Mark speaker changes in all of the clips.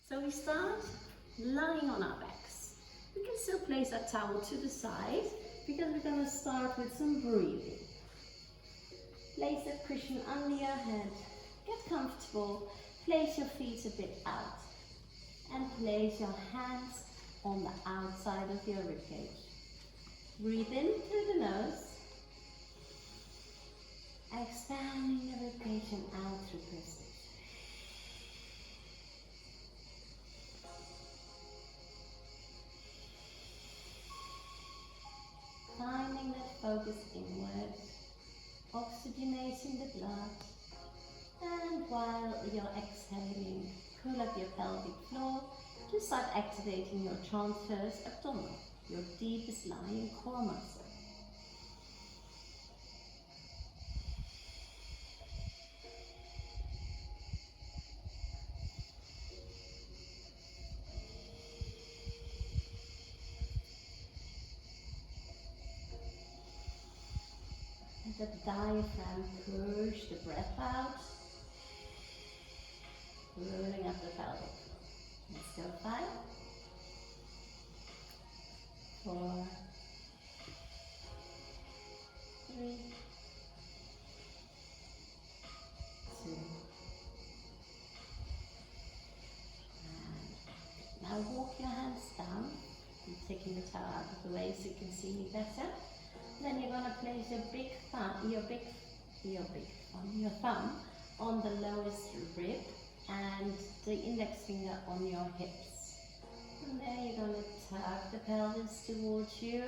Speaker 1: So we start lying on our backs. We can still place our towel to the side because we're going to start with some breathing. Place a cushion under your head, get comfortable, place your feet a bit out and place your hands on the outside of your ribcage. Breathe in through the nose, expanding the ribcage and out through persist. Finding that focus inwards, oxygenating the blood, and while you're exhaling, pull up your pelvic floor to start activating your transverse abdominal, your deepest lying core muscle. Let the diaphragm push the breath out, rolling up the pelvic. Let's go 5, 4, 3, 2, and now walk your hands down. I'm taking the towel out of the way so you can see me better. Then you're going to place your thumb on the lowest rib and the index finger on your hips. And there you're going to tug the pelvis towards you.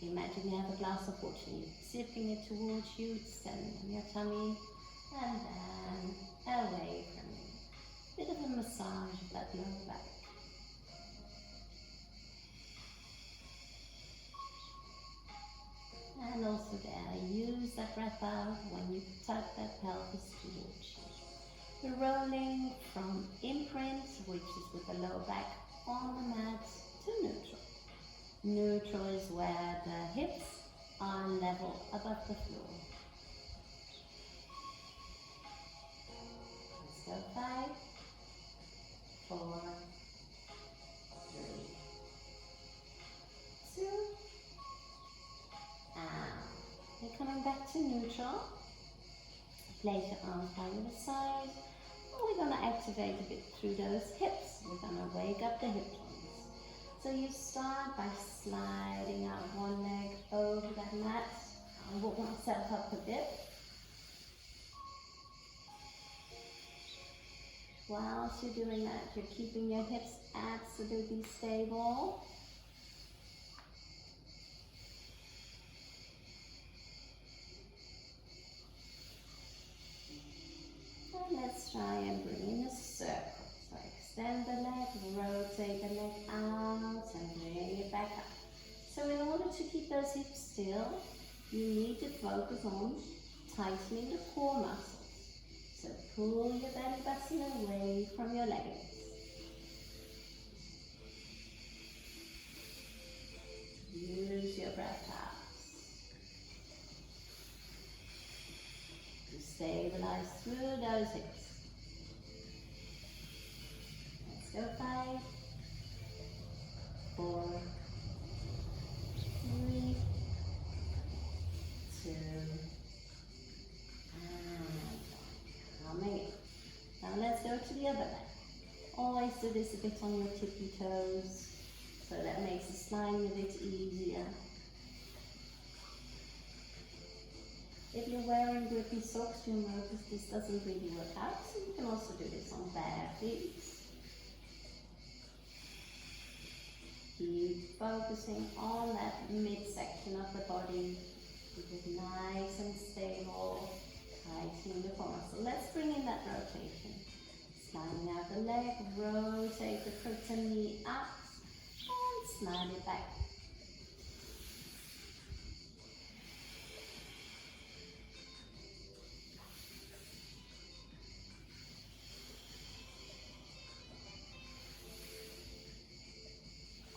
Speaker 1: Imagine you have a glass of water, you're sipping it towards you, extending on your tummy, and then away from you. Bit of a massage of that lower back. And also there, use that breath out when you tug that pelvis towards you. We're rolling from imprint, which is with the lower back on the mat, to neutral. Neutral is where the hips are level above the floor. Let's go 5, 4, 3, 2, and you're coming back to neutral. Place your arms by your side. And we're going to activate a bit through those hips. We're going to wake up the hip joints. So you start by sliding out one leg over that mat. I'll walk myself up a bit. Whilst you're doing that, you're keeping your hips absolutely stable. Let's try and bring in a circle. So extend the leg, rotate the leg out and bring it back up. So in order to keep those hips still, you need to focus on tightening the core muscles. So pull your belly button away from your leggings. Use your breath out to stabilize through those hips. Let's go 5, 4, 3, 2, and coming in. Now let's go to the other leg. Always do this a bit on your tippy toes, so that makes the sliding a bit easier. If you're wearing grippy socks, you'll notice this doesn't really work out, so you can also do this on bare feet. Keep focusing on that midsection of the body. Keep it nice and stable, tightening the core muscle. Let's bring in that rotation. Sliding out the leg, rotate the foot and knee up, and slide it back.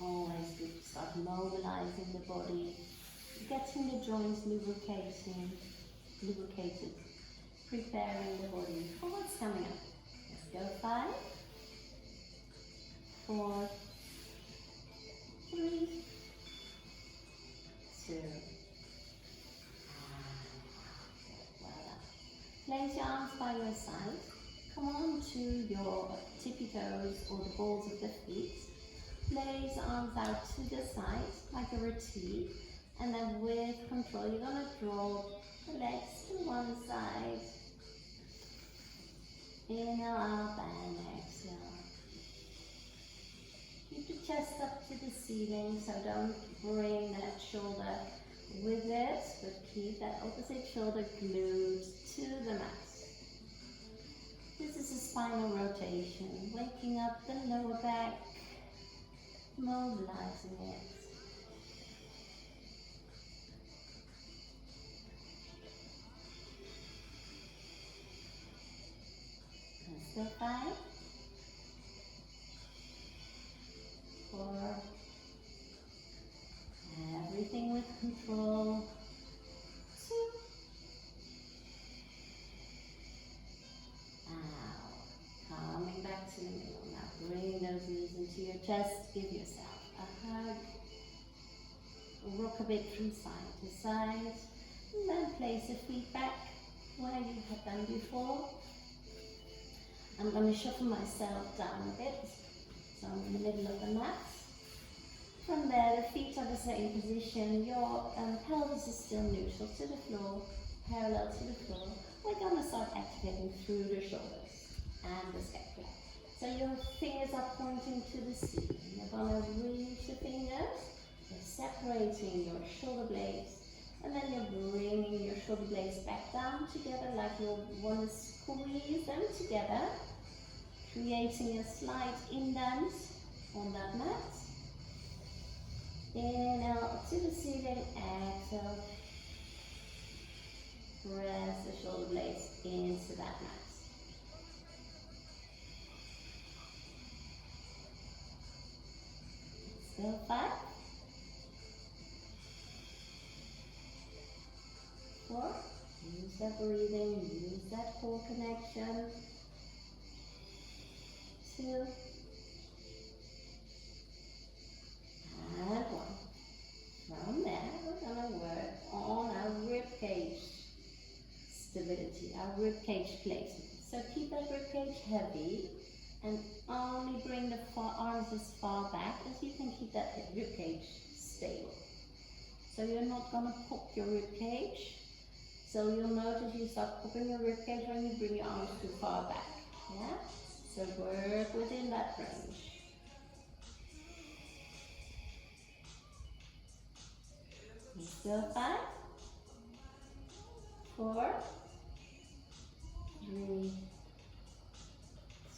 Speaker 1: Always good to start mobilizing the body, getting the joints lubricated, preparing the body for what's coming up. Let's go 5, 4, 3, 2, and well done. Place your arms by your side. Come on to your tippy toes or the balls of the feet. Place arms out to the side like a T, and then with control you're going to draw the legs to one side. Inhale up and exhale. Keep the chest up to the ceiling, so don't bring that shoulder with it, but keep that opposite shoulder glued to the mat. This is a spinal rotation, waking up the lower back, mobilizing it. And still 5, 4, everything with control, 2, coming back to the middle. Now bring those knees into your chest, give yourself a hug, rock a bit from side to side, and then place your feet back where you have done before. I'm going to shuffle myself down a bit, so I'm in the middle of the mat. From there, the feet are the same position, your pelvis is still neutral to the floor, parallel to the floor. We're going to start activating through the shoulders and the scapula. So your fingers are pointing to the ceiling. You're going to reach the fingers, you're separating your shoulder blades, and then you're bringing your shoulder blades back down together like you want to squeeze them together, creating a slight indent on that mat. Inhale up to the ceiling, exhale. Press the shoulder blades into that mat. Still 5, 4, use that breathing, use that core connection, 2, and 1. From there, we're going to work on our rib cage stability, our rib cage placement. So keep that rib cage heavy and only bring the arms as far back as you can keep that rib cage stable. So you're not going to pop your rib cage. So you'll notice you start popping your rib cage when you bring your arms too far back. Yeah? So work within that range. And still 5, 4, 3,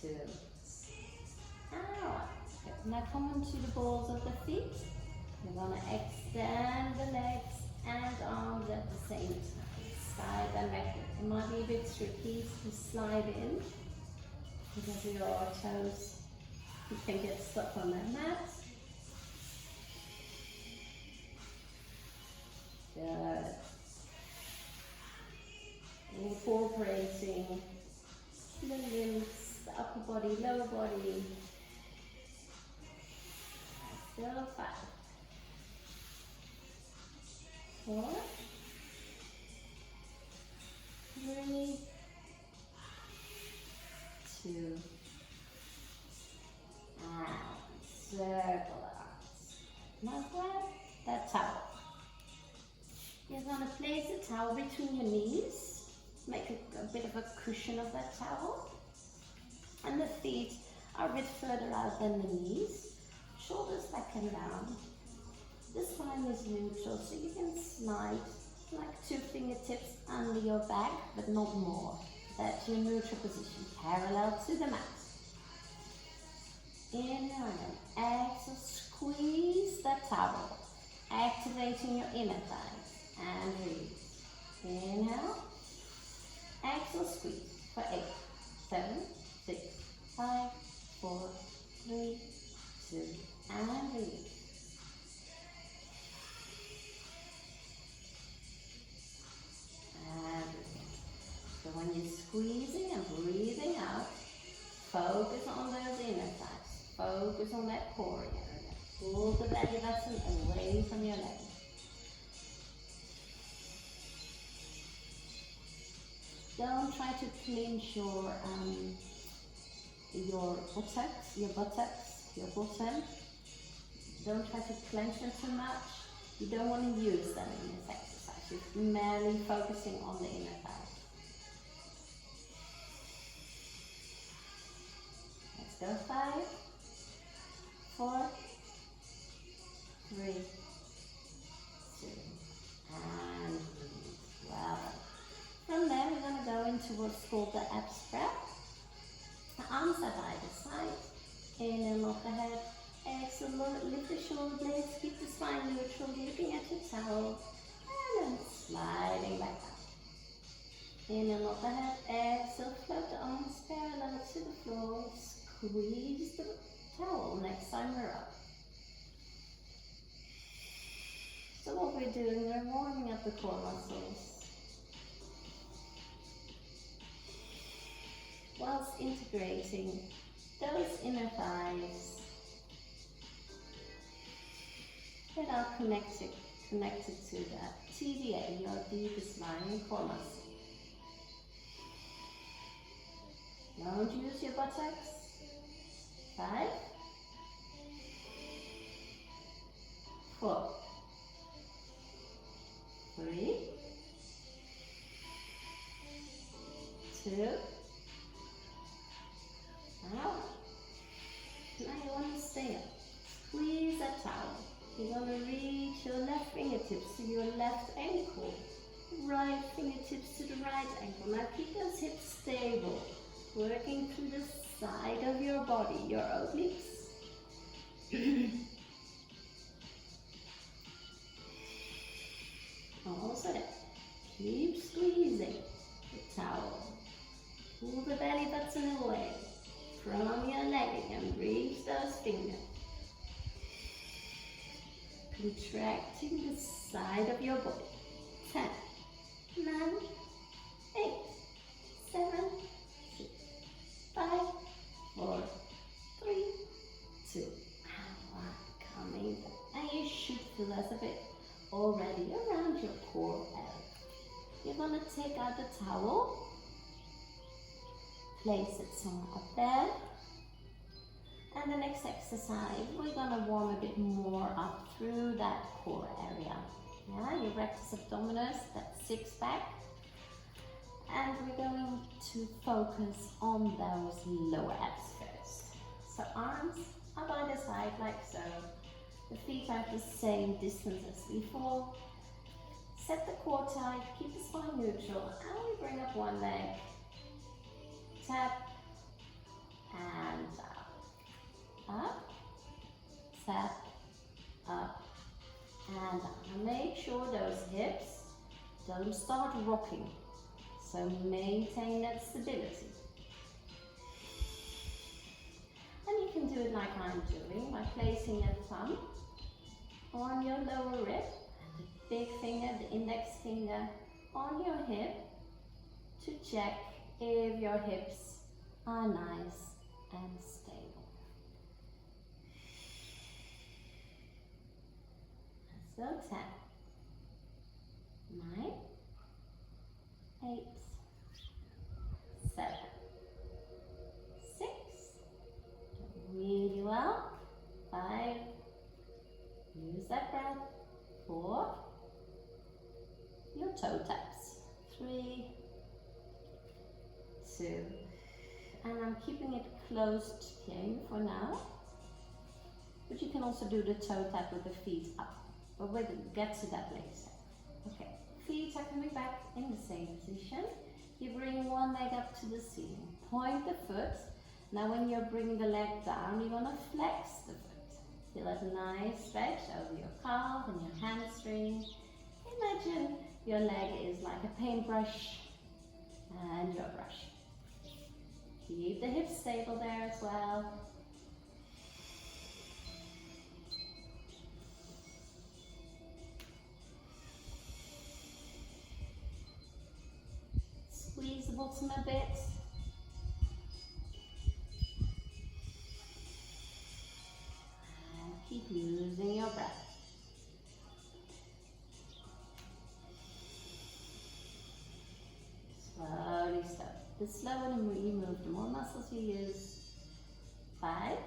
Speaker 1: 2, and 1. Now come onto the balls of the feet. You're going to extend the legs and arms at the same time. Side and backward. It might be a bit tricky to slide in because your toes, you can get stuck on that mat. Good. Incorporating the limbs, the upper body, lower body. Still 5, 4, 3, 2, and circle arms. Now grab that towel. You're going to place the towel between your knees, make a bit of a cushion of that towel, and the feet are a bit further out than the knees, shoulders back and down. The spine is neutral, so you can slide like 2 fingertips under your back, but not more. That's your neutral position, parallel to the mat. Inhale and exhale, squeeze that towel, activating your inner thighs, and release. Inhale, exhale, squeeze for 8, 7, 6, 5, 4, 3, 2, and release. So when you're squeezing and breathing out, focus on those inner thighs. Focus focus on that core area. Pull the belly button away from your leg. Don't try to clench your buttocks, your bottom. Don't try to clench them too much. You don't want to use them in this exercise. You're merely focusing on the inner thigh. Let's go. 5, 4, 3, 2, and release. Well done. From there, we're going to go into what's called the abs prep. The arms are by the side. Inhale off the head. Exhale, lift the shoulder blades. Keep the spine neutral. Looking at your towel. And then sliding back up. Inhale off the head. Exhale, float the arms parallel to the floor. Squeeze the towel next time we're up. So what we're doing, we're warming up the core muscles whilst integrating those inner thighs that are connected to that TDA, your deepest lying core muscle. Don't use your buttocks. 5, 4, 3, 2, now you want to stay up. Squeeze that towel. You're going to reach your left fingertips to your left ankle, right fingertips to the right ankle. Now keep those hips stable, working through the side of your body, your obliques. Also there. Keep squeezing the towel. Pull the belly button away from your leg and reach those fingers. Contracting the side of your body. 10, 9, 8, 7, 6, 5, 4, 3, 2, and 1. Coming down. And you should feel as a bit already around your core area. You're going to take out the towel. Place it somewhere up there. And the next exercise, we're going to warm a bit more up through that core area. Yeah, your rectus abdominis, that six pack. And we're going to focus on those lower abs first. So arms are by the side like so. The feet are the same distance as before. Set the core tight, keep the spine neutral, and we bring up one leg. Tap and up, tap, up, and down. And make sure those hips don't start rocking. So maintain that stability. And you can do it like I'm doing by placing a thumb on your lower rib and the big finger, the index finger on your hip to check if your hips are nice and stable. So 10, 9, 8, 7, 6, really well, 5, use that breath, 4, your toe taps, 3, 2, and I'm keeping it closed here for now, but you can also do the toe tap with the feet up, but we'll get to that later. Okay, feet are coming back in the same position. You bring one leg up to the ceiling, point the foot. Now when you're bringing the leg down, you're going to flex the foot. Feel a nice stretch over your calf and your hamstring. Imagine your leg is like a paintbrush and you're brushing. Keep the hips stable there as well. Squeeze the bottom a bit. Keep using your breath. Slowly stop. The slower you move, the more muscles you use. 5,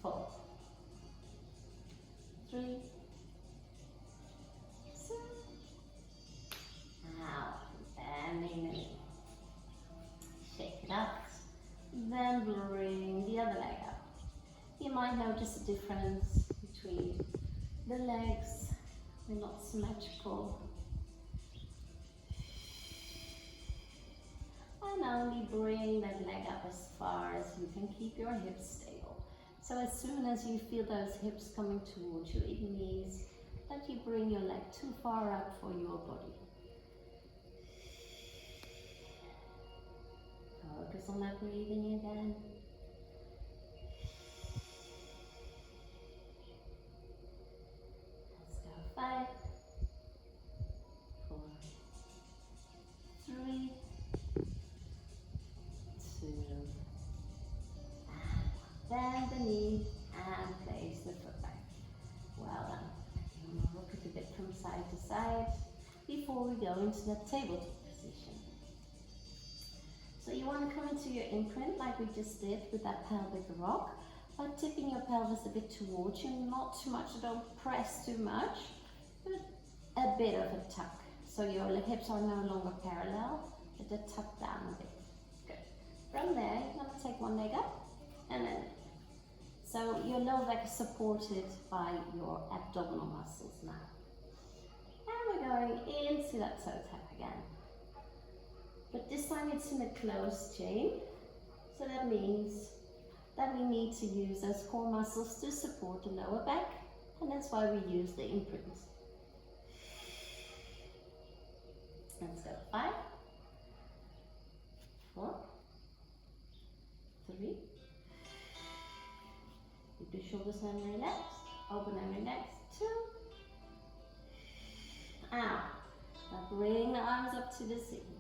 Speaker 1: 4, 3, 2, out, bending the knee. Shake it out. Then bring the other leg up. You might notice a difference between the legs. They're not symmetrical. And only bring that leg up as far as you can keep your hips stable. So as soon as you feel those hips coming towards you, it means that you bring your leg too far up for your body. Focus on that breathing again. Let's go. 5, 4, 3, 2, and bend the knee and place the foot back. Well done. And we'll rock it a bit from side to side before we go into that tabletop position. So you want to come into your imprint like we just did with that pelvic rock, by tipping your pelvis a bit towards you, not too much, don't press too much, but a bit of a tuck. So your hips are no longer parallel, but they're tucked down a bit. Good. From there, you're going to take one leg up and then so your lower back is supported by your abdominal muscles now. And we're going into that toe tap again. But this time it's in a closed chain. So that means that we need to use those core muscles to support the lower back. And that's why we use the imprint. Let's go. 5, 4, 3. Keep the shoulders and relax. Open and relax. 2. Out. Now bring the arms up to the ceiling.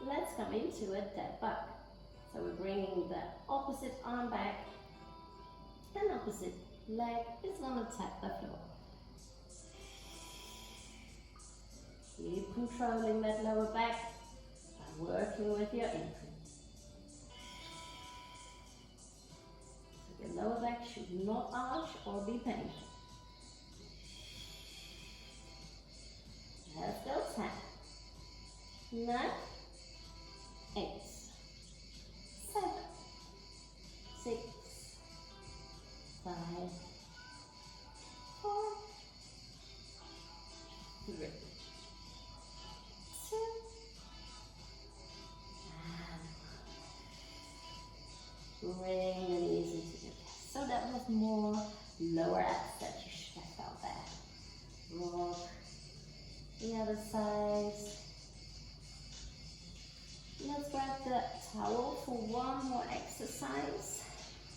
Speaker 1: Let's come into a dead bug. So we're bringing the opposite arm back and opposite leg is going to tap the floor. Keep controlling that lower back by working with your imprint. So your lower back should not arch or be painful. Let's go. 10, 9, 8, 7, 6, 5, 4, 3, 2, and 1. Bring the knees into the chest. So that was more lower abs that you should have felt there. Rock the other side. Let's grab the towel for one more exercise.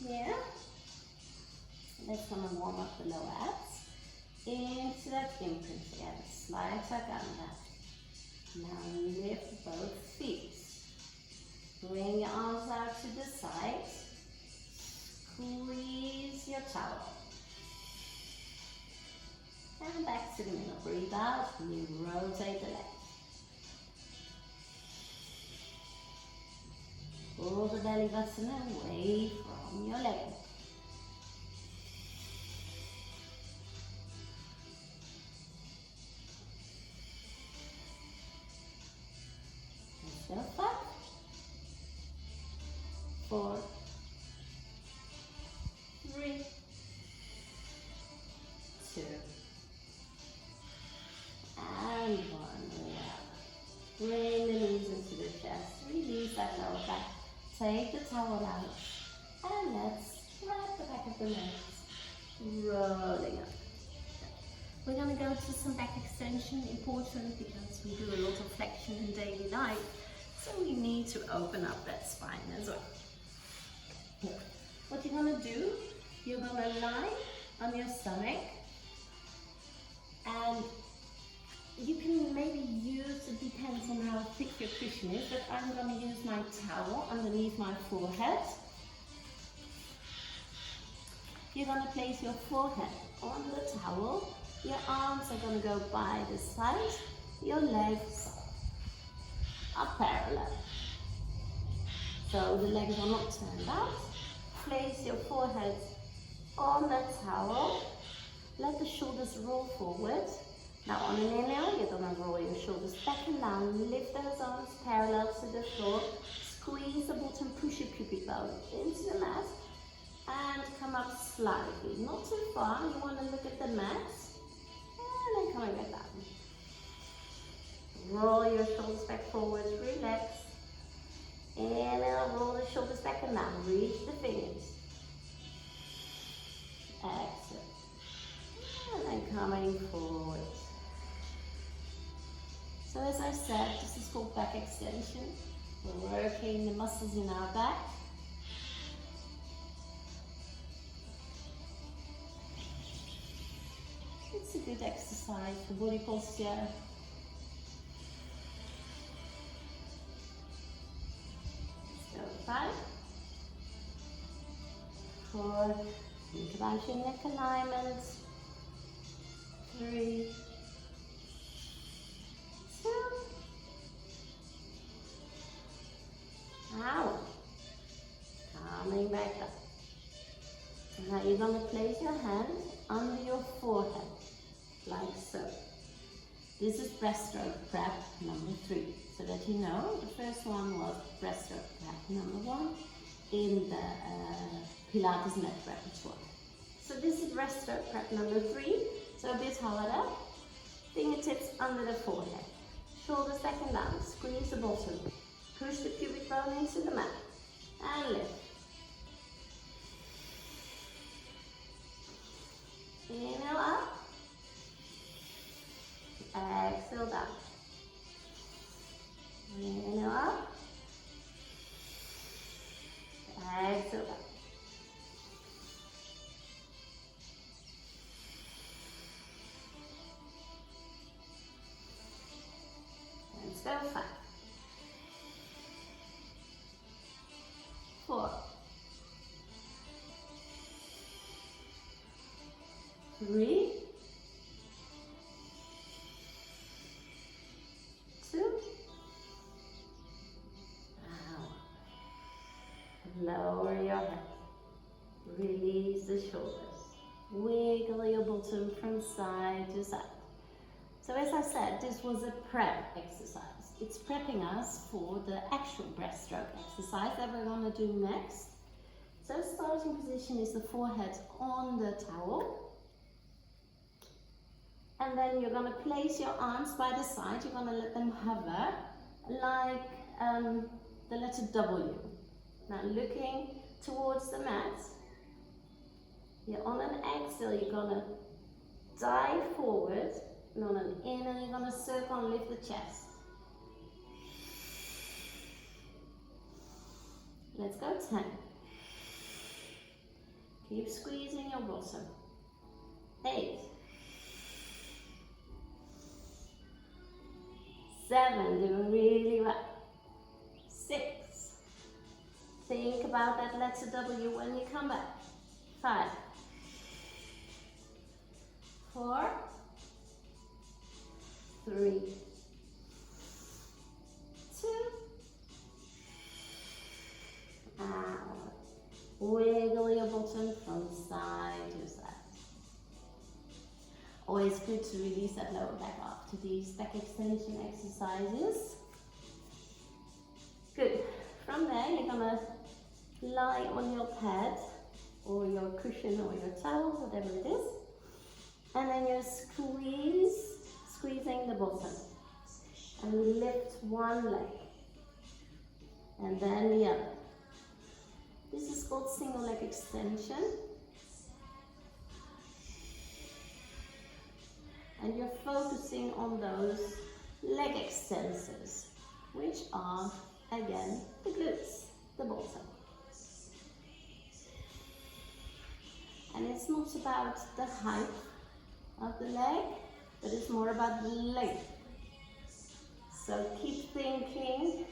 Speaker 1: Yeah. Let's come and warm up the lower abs. Into that imprint again. Slide back under. Now lift both feet. Bring your arms out to the side. Squeeze your towel. And back to the middle. Breathe out. You rotate the legs. Pull the belly button away from your leg. Let's go. 5, 4, 3, 2, and 1. Well, bring the knees into the chest. Release that lower back. Take the towel out and let's wrap the back of the legs, rolling up. We're going to go to some back extension, important because we do a lot of flexion in daily life, so we need to open up that spine as well. What you're going to do, you're going to lie on your stomach and you can maybe use, it depends on how thick your cushion is, but I'm going to use my towel underneath my forehead. You're going to place your forehead on the towel. Your arms are going to go by the side. Your legs are parallel. So the legs are not turned out. Place your forehead on the towel. Let the shoulders roll forward. Now on an inhale, you're going to roll your shoulders back and down. Lift those arms parallel to the floor. Squeeze the bottom, push your pubic bone into the mat. And come up slightly. Not too far. You want to look at the mat. And then coming back down. Roll your shoulders back forward. Relax. Inhale, roll the shoulders back and down. Reach the fingers. Exhale. And then coming forward. So as I said, this is called back extension. We're working the muscles in our back. It's a good exercise for body posture. 5, 4, think about your neck alignment. 3, 2, out. Coming back up. Now you're going to place your hand under your forehead, like so. This is breaststroke prep number 3. So that you know, the first one was breaststroke prep number 1 in the Pilates mat repertoire. So this is breaststroke prep number 3. So a bit harder. Fingertips under the forehead. Shoulders back and down. Squeeze the bottom. Push the pubic bone into the mat. And lift. Inhale up. Exhale down. Inhale up. Exhale down. Let's go. 5, 4, 3, 2, lower your head, release the shoulders, wiggle your bottom from side to side. So as I said, this was a prep exercise. It's prepping us for the actual breaststroke exercise that we're going to do next. So starting position is the forehead on the towel. And then you're going to place your arms by the side. You're going to let them hover like the letter W. Now looking towards the mat. You're on an exhale, you're going to dive forward. And on an inhale, you're going to circle and lift the chest. Let's go 10. Keep squeezing your bottom. 8. 7, doing really well. 6. Think about that letter W when you come back. 5, 4, 3, 2, out. Wiggle your bottom from side to side. Always good to release that lower back after these back extension exercises. Good. From there, you're gonna lie on your pad or your cushion or your towel, whatever it is. And then you're squeezing the bottom. And you lift one leg. And then the other. This is called single leg extension. And you're focusing on those leg extensors, which are, again, the glutes, the bottom. And it's not about the height of the leg, but it's more about the length. So keep thinking,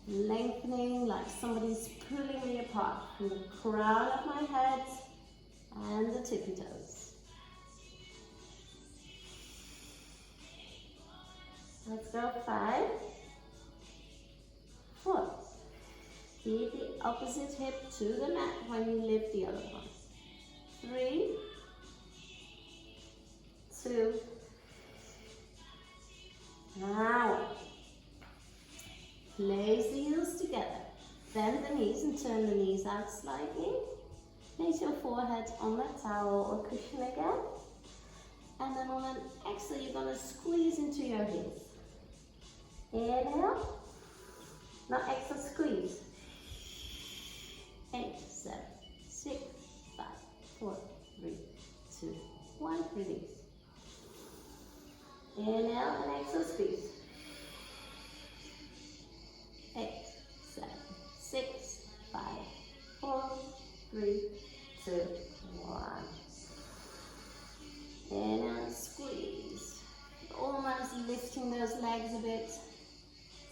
Speaker 1: lengthening like somebody's pulling me apart from the crown of my head the tippy toes. Let's go 5, 4. Keep the opposite hip to the mat when you lift the other one. 3, 2, now 1. Place the heels together. Bend the knees and turn the knees out slightly. Place your forehead on the towel or cushion again. And then on an exhale, you're going to squeeze into your heels. Inhale. Now exhale, squeeze. 8, 7, 6, 5, 4, 3, 2, 1. Release. Inhale and exhale, squeeze. 8, 7, 6, 5, 4, 3, 2, 1. Inhale, squeeze. Almost lifting those legs a bit.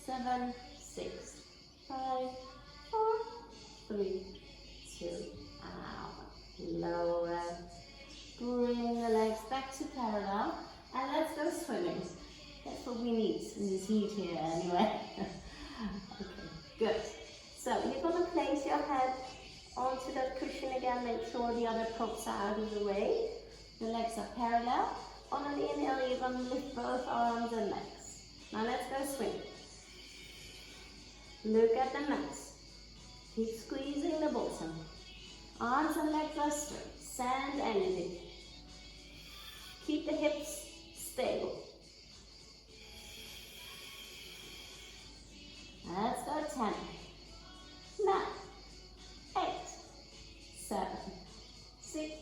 Speaker 1: 7, 6, 5, 4, 3, 2, out. Lower. Bring the legs back to parallel. And let's go swimming. That's what we need in this heat here anyway. Okay, good. So you're going to place your head onto that cushion again. Make sure the other props are out of the way. The legs are parallel. On an inhale, you're going to lift both arms and legs. Now let's go swim. Look at the mat. Keep squeezing the bottom. Arms and legs are straight. Send energy. Keep the hips stable. Let's go 10, 9, 8, 7, 6,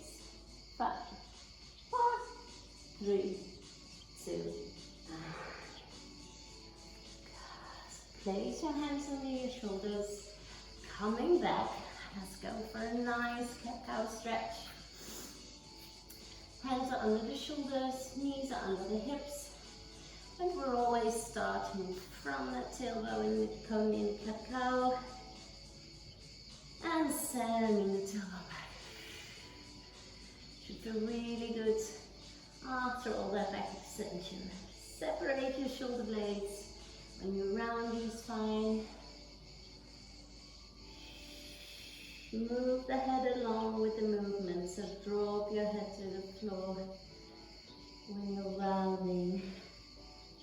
Speaker 1: 5, 4, 3, 2, place your hands under your shoulders. Coming back, let's go for a nice cat-cow stretch. Hands are under the shoulders, knees are under the hips. And we're always starting from the tailbone in the cone in cat-cow. And sending the tailbone back. Should feel really good after all that back extension. Separate your shoulder blades. When you round your spine, move the head along with the movement. So drop your head to the floor when you're rounding,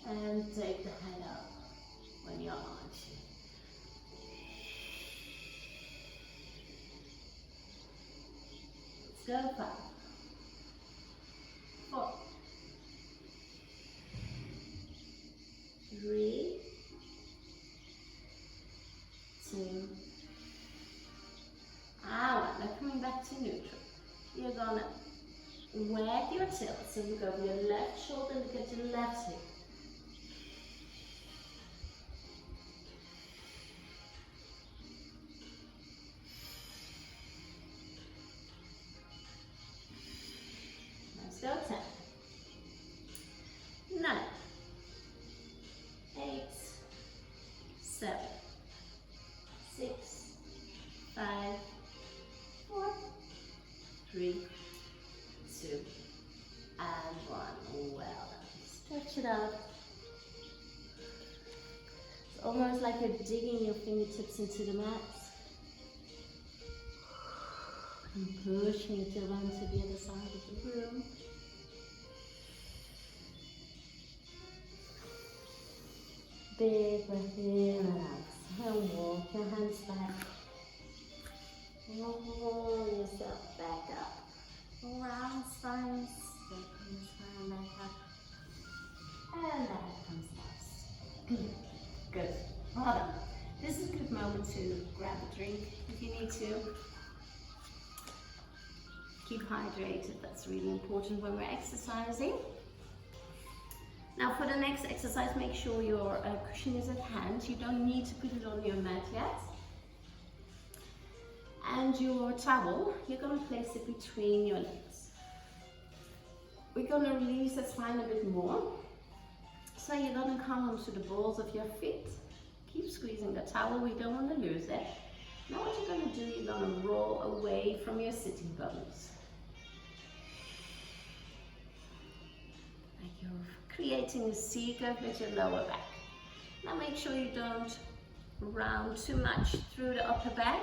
Speaker 1: and take the head up when you're arching. Let's go 5, 4, 3, 2, out. Now coming back to neutral. You're gonna wag your tail. So look over your left shoulder, look at your left hip. Let's go 10, 9, 8, 7, 6, 5, 4, 3, 2, and 1. Well done. Stretch it out. It's almost like you're digging your fingertips into the mat. And pushing it around to the other side of the room. Big breath in and out. And walk your hands back. Roll yourself back up. Round spine, step your spine back up. And that comes last. Good. Good. Well done. This is a good moment to grab a drink if you need to. Keep hydrated, that's really important when we're exercising. Now for the next exercise, make sure your cushion is at hand. You don't need to put it on your mat yet. And your towel, you're going to place it between your legs. We're going to release the spine a bit more. So you're going to come onto the balls of your feet. Keep squeezing the towel, we don't want to lose it. Now what you're going to do, you're going to roll away from your sitting bones. And you're creating a C curve with your lower back. Now make sure you don't round too much through the upper back.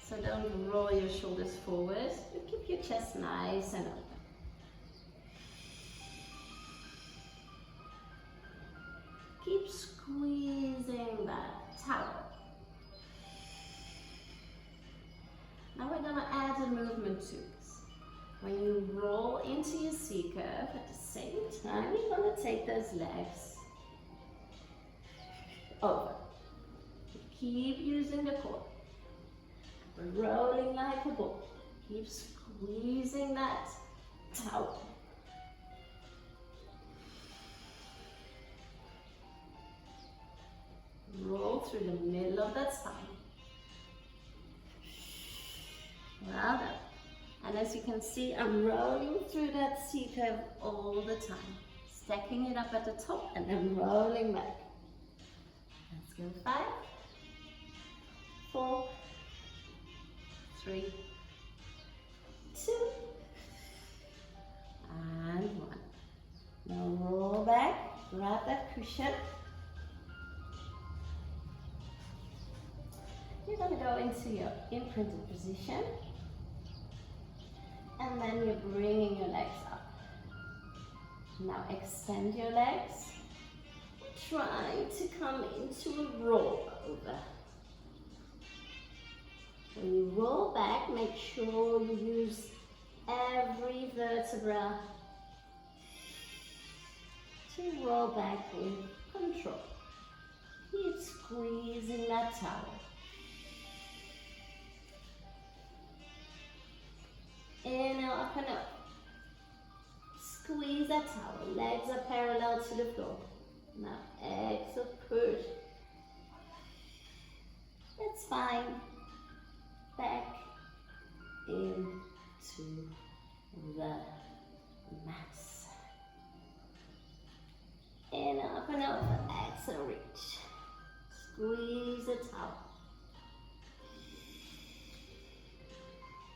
Speaker 1: So don't roll your shoulders forward, but keep your chest nice and open. Keep squeezing that towel. Now we're going to add a movement to this. When you roll into your C curve, at the same time you're going to take those legs over. Keep using the core. Rolling like a ball. Keep squeezing that towel. Roll through the middle of that spine. Well done. And as you can see, I'm rolling through that C curve all the time. Stacking it up at the top and then rolling back. Let's go. 5, 4, 3, 2, and 1. Now roll back, grab that cushion. You're going to go into your imprinted position. And then you're bringing your legs up. Now extend your legs. Try to come into a roll over. When you roll back, make sure you use every vertebra to roll back with control. Keep squeezing that towel. Inhale, up and up. Squeeze that towel. Legs are parallel to the floor. Now exhale, push. That's fine. Back into the mass. Inhale, up and over. Exhale, reach. Squeeze the towel.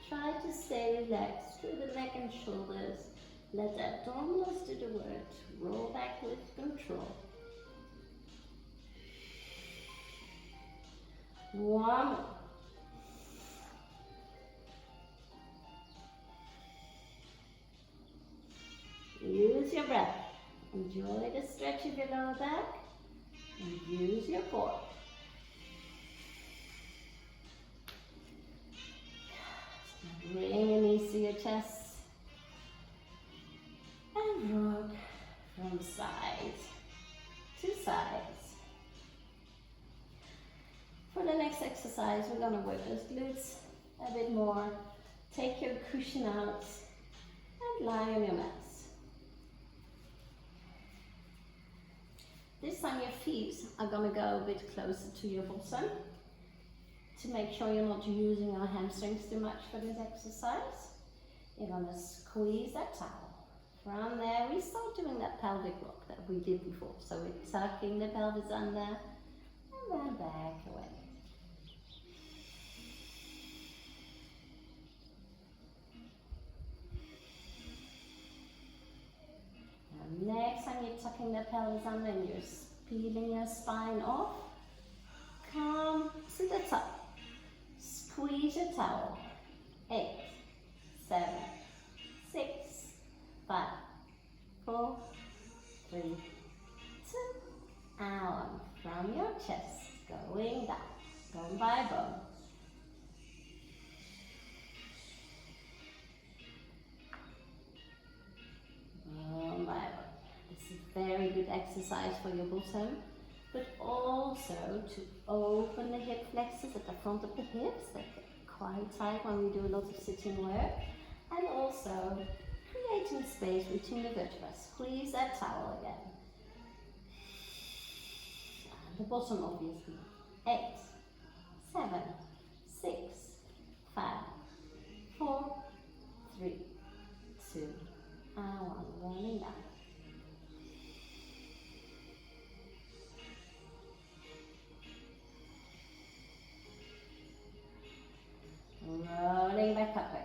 Speaker 1: Try to stay relaxed through the neck and shoulders. Let the abdominals do the work. Roll back with control. One more. Use your breath. Enjoy the stretch of your lower back. And use your core. Bring your knees to your chest and rock from side to side. For the next exercise, we're going to work those glutes a bit more. Take your cushion out and lie on your mats. This time your feet are going to go a bit closer to your bottom, to make sure you're not using your hamstrings too much for this exercise. You're going to squeeze that towel. From there, we start doing that pelvic rock that we did before. So we're tucking the pelvis under and then back away. And next time you're tucking the pelvis under and you're peeling your spine off, come to the top. Squeeze your towel. 8, 7, 6, 5, 4, 3, 2, and 1. From your chest, going down, bone by bone. Bone by bone. This is a very good exercise for your bottom, but also to open the hip flexors at the front of the hips. They get quite tight when we do a lot of sitting work. And also creating space between the vertebrae. Squeeze that towel again. And the bottom obviously. 8, 7, 6, 5, 4, 3, 2, and 1. Rolling down. Rolling back up again.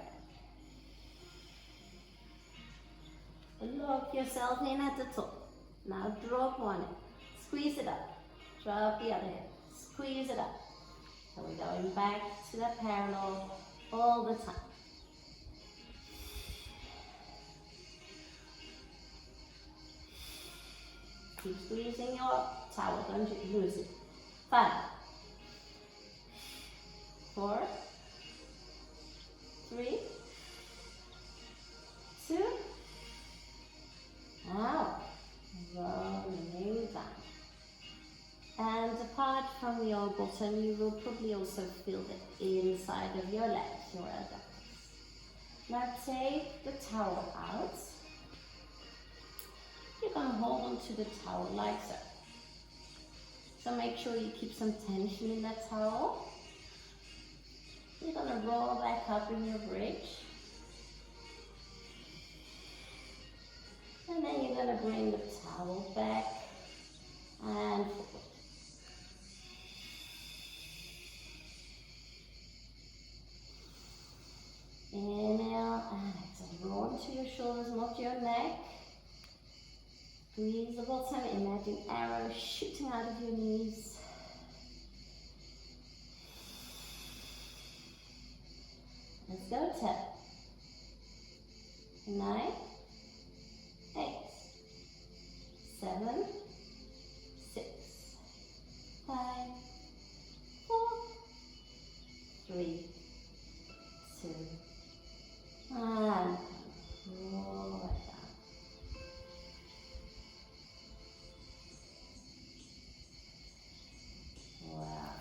Speaker 1: Look lock yourself in at the top. Now drop one hip, squeeze it up, drop the other hip, squeeze it up. So we're going back to that parallel all the time. Keep squeezing your towel, don't lose it. 5, 4, 3, 2, out, rolling down. And apart from your bottom, you will probably also feel the inside of your legs, your abdominals. Now take the towel out. You're going to hold on to the towel like so. So make sure you keep some tension in that towel. You're going to roll back up in your bridge. And then you're going to bring the towel back and forward. Inhale and exhale. Roll onto your shoulders, not your neck. Squeeze the bottom, imagine arrows shooting out of your knees. Let's go. 10, 9, 8, 7, 6, 5, 4, 3, 2, and roll it down. Wow.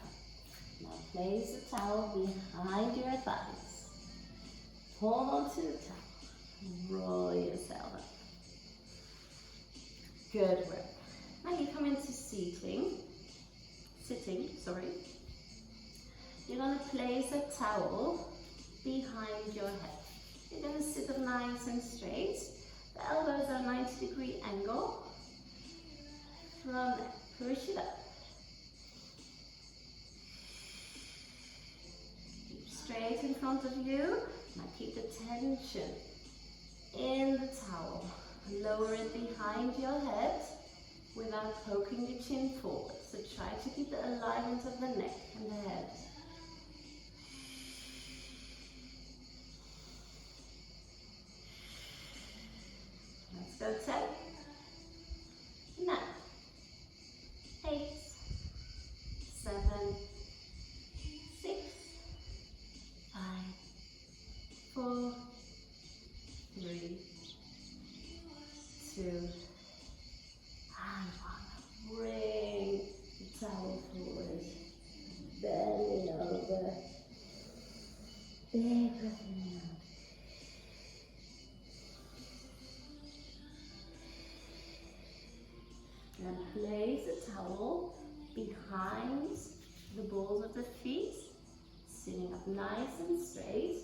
Speaker 1: Now place the towel behind your thighs. Hold on to the towel. Roll yourself up. Good work. Now you come into sitting. You're going to place a towel behind your head. You're going to sit up nice and straight. The elbows are 90-degree angle. From there, push it up. Keep straight in front of you. Now keep the tension in the towel. Lower it behind your head without poking your chin forward. So try to keep the alignment of the neck and the head. Let's go. 10, 9, 8, 7, 6, 5, 4, 3, 2, and 1. Bring the towel forward. Belly over. Big breath in. And place the towel behind the balls of the feet, sitting up nice and straight,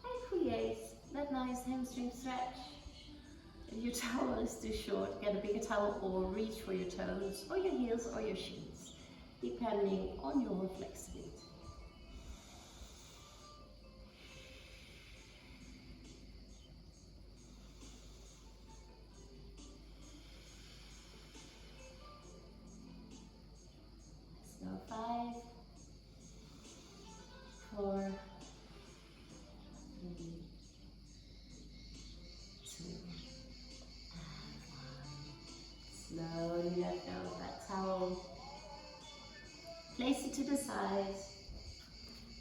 Speaker 1: and create that nice hamstring stretch. If your towel is too short, get a bigger towel or reach for your toes or your heels or your shins, depending on your flexibility. Let's go. 5, 4, 3, 2, slowly let go of that towel. Place it to the side.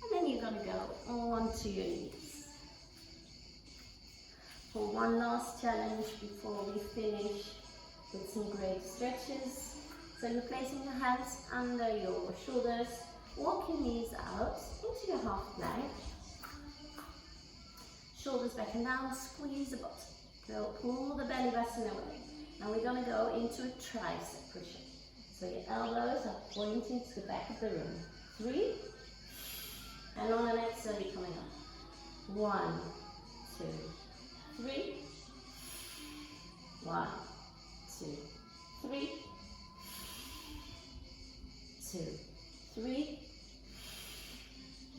Speaker 1: And then you're going to go onto your knees. For one last challenge before we finish with some great stretches. So you're placing your hands under your shoulders. Walk your knees out into your half plank. Shoulders back and down. Squeeze the bottom. Go pull the belly button away. Now we're going to go into a tricep push-up. So your elbows are pointing to the back of the room. 3. And on an exhale, you're coming up. 1, 2, 3. 1, 2, 3. 2, 3.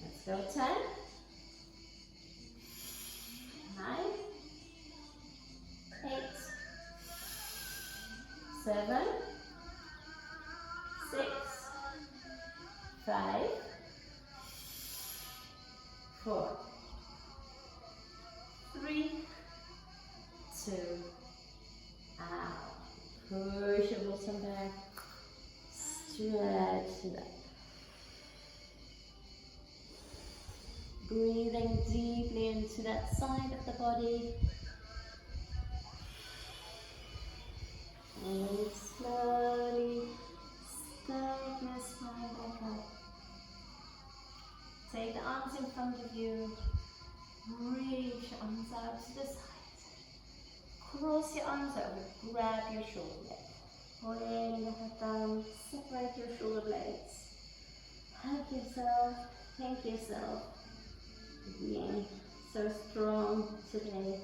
Speaker 1: Let's go. 10, 9, 8, 7, 6, 5, 4, 3, 2, out. Push your bottom back, stretch it up. Breathing deeply into that side of the body. And slowly stack your spine back up. Take the arms in front of you. Reach your arms out to the side. Cross your arms over. Grab your shoulder blade. Bring the head down. Separate your shoulder blades. Hug yourself. Thank yourself for being so strong today.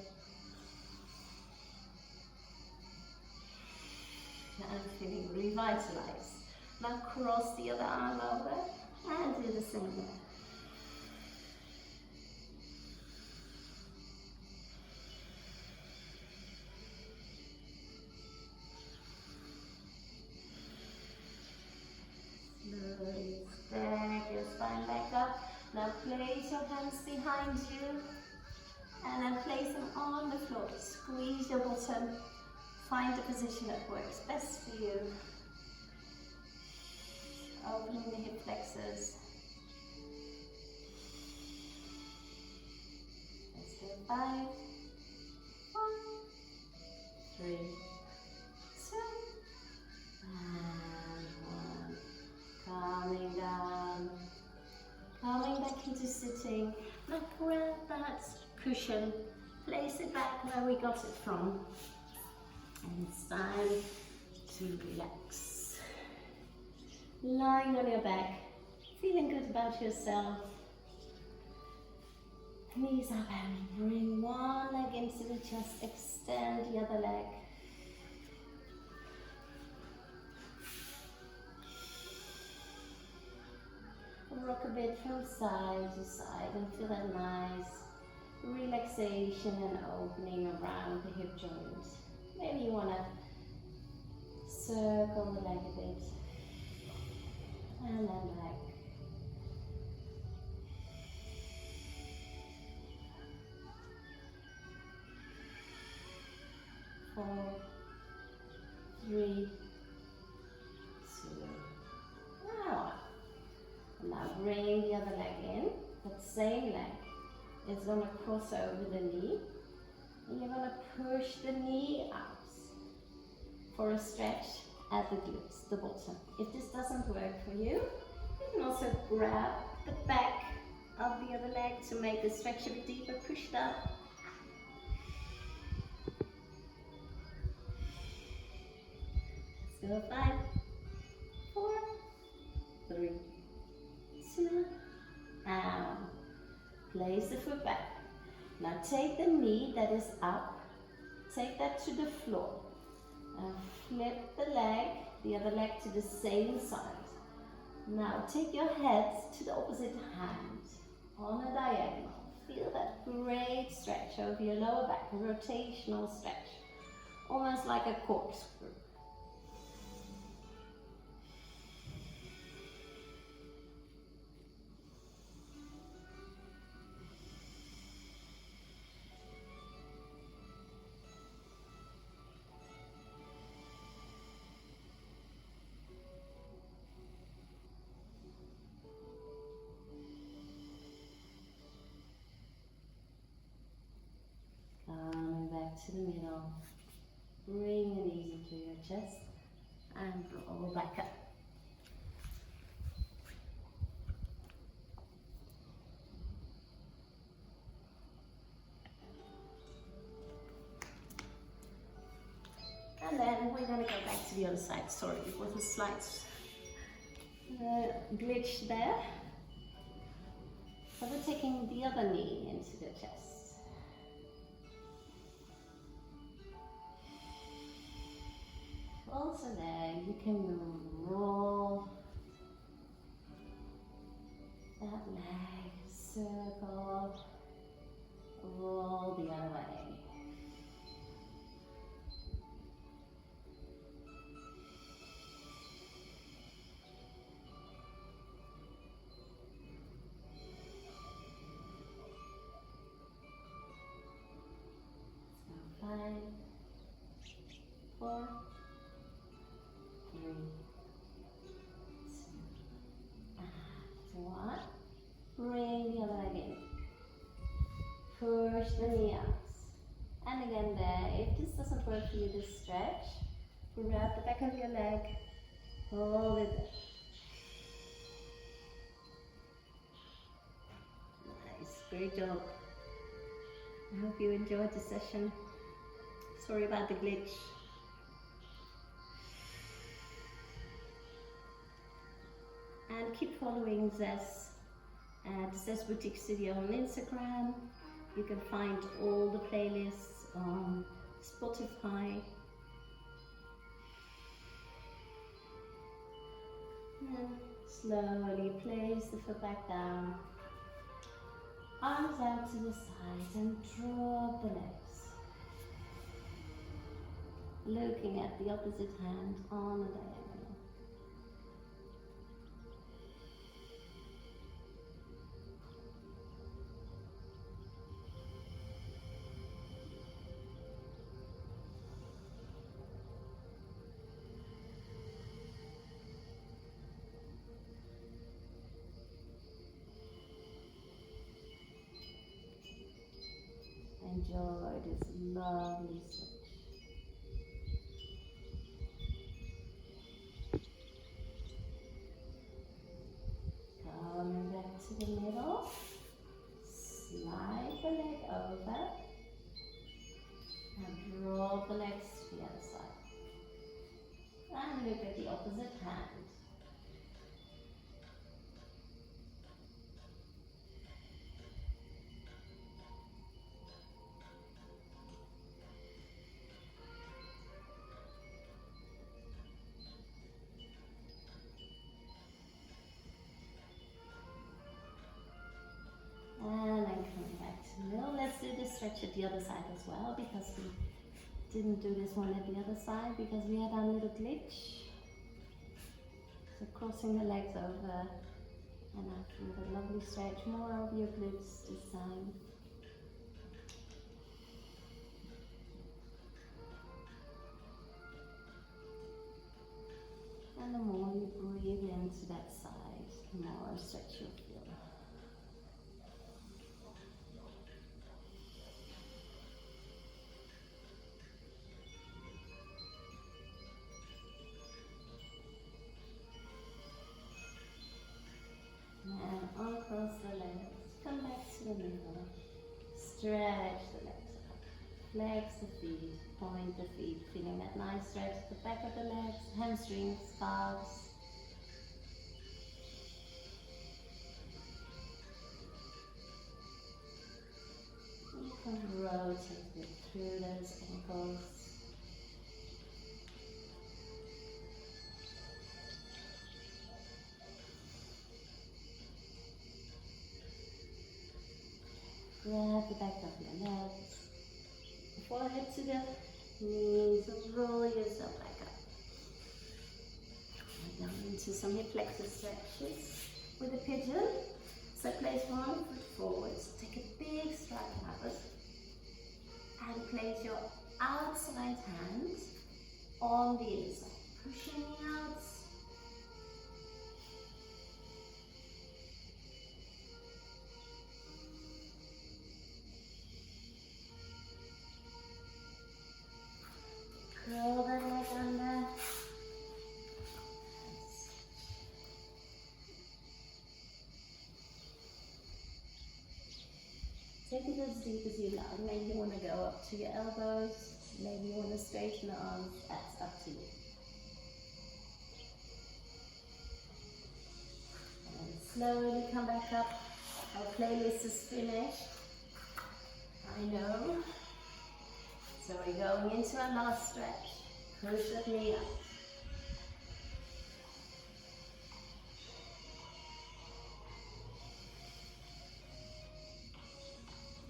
Speaker 1: I'm feeling revitalized. Now cross the other arm over and do the same way. Slowly stack your spine back up. Now place your hands behind you and then place them on the floor. Squeeze your bottom. Find the position that works best for you. Opening the hip flexors. Let's go 5, 4, 3, 2, and 1. Calming down. Coming back into sitting. Now grab that cushion. Place it back where we got it from. And it's time to relax. Lying on your back, feeling good about yourself. Knees up and bring one leg into the chest, extend the other leg. Rock a bit from side to side and feel that nice relaxation and opening around the hip joints. Maybe you want to circle the leg a bit and then back. 4, 3, 2, 1. Now bring the other leg in. That same leg is going to cross over the knee. And you're going to push the knee out for a stretch at the glutes, the bottom. If this doesn't work for you, you can also grab the back of the other leg to make the stretch a bit deeper. Push it up. Let's go 5, 4, 3, 2, and place the foot back. Now take the knee that is up, take that to the floor, and flip the leg, the other leg to the same side. Now take your head to the opposite hand on a diagonal. Feel that great stretch over your lower back, a rotational stretch, almost like a corkscrew. Coming back to the middle, bring it easy to your chest and roll back up. And then we're going to go back to the other side. Sorry, it was a slight glitch there. So we're taking the other knee into the chest. Also there, you can roll that leg, circle, roll the other way. 5, 4, 3, 2, 1. Bring the other leg in. Push the knee out. And again there, if this doesn't work for you, just stretch. Grab the back of your leg. Hold it there. Nice, great job. I hope you enjoyed the session. Sorry about the glitch. And keep following ZES at ZES Boutique Studio on Instagram. You can find all the playlists on Spotify. And slowly place the foot back down. Arms out to the side and drop the legs. Looking at the opposite hand on the diagonal. Enjoy this lovely stretch. Coming back to the middle. Slide the leg over. And drop the legs to the other side. And look at the opposite hand. And then coming back to the middle. Let's do this stretch at the other side as well, because we didn't do this one at the other side because we had our little glitch. So crossing the legs over and after the lovely stretch, more of your glutes this time. And the more you breathe into that side, the more stretch you'll feel. And uncross the legs, come back to the middle, stretch the legs out, flex the feet, point the feet, feeling that nice stretch at the back of the legs, hamstrings, calves. You can rotate it through those ankles. Grab the back of your legs, forehead to the knees, roll yourself back up. And down into some hip flexor stretches with a pigeon. So place one foot forward, take a big stride out, and place your outside hand on the inside, pushing out. Curl the leg under. Take it as deep as you like. Maybe you want to go up to your elbows. Maybe you want to straighten the arms. That's up to you. And slowly come back up. Our playlist is finished. I know. So we're going into our last stretch. Push that knee up.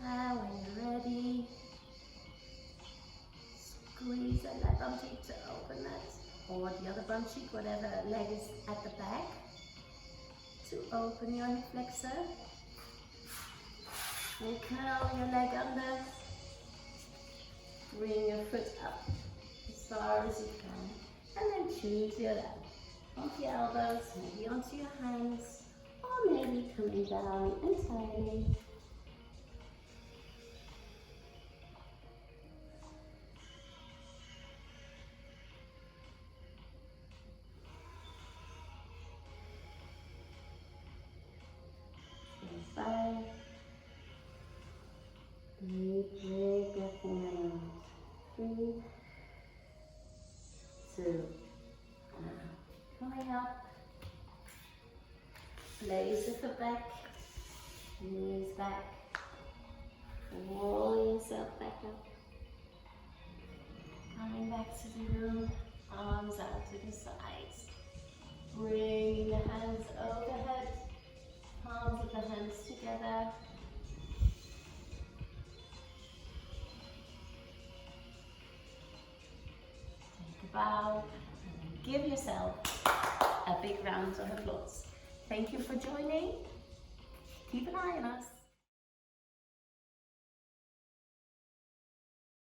Speaker 1: And when you're ready, squeeze that leg bum cheek to open that, or the other bum cheek, whatever leg is at the back, to open your hip flexor. And curl your leg under. bring your foot up as far as you can, and then choose your level. Onto your elbows, maybe onto your hands, or maybe coming down entirely. Bye. Deep breath in and out. 3, 2, coming up. Place the foot back, knees back, roll yourself back up. Coming back to the room, arms out to the sides. Bring the hands overhead, palms of the hands together. Take a bow and give yourself a big round of applause. Thank you for joining. Keep an eye on us.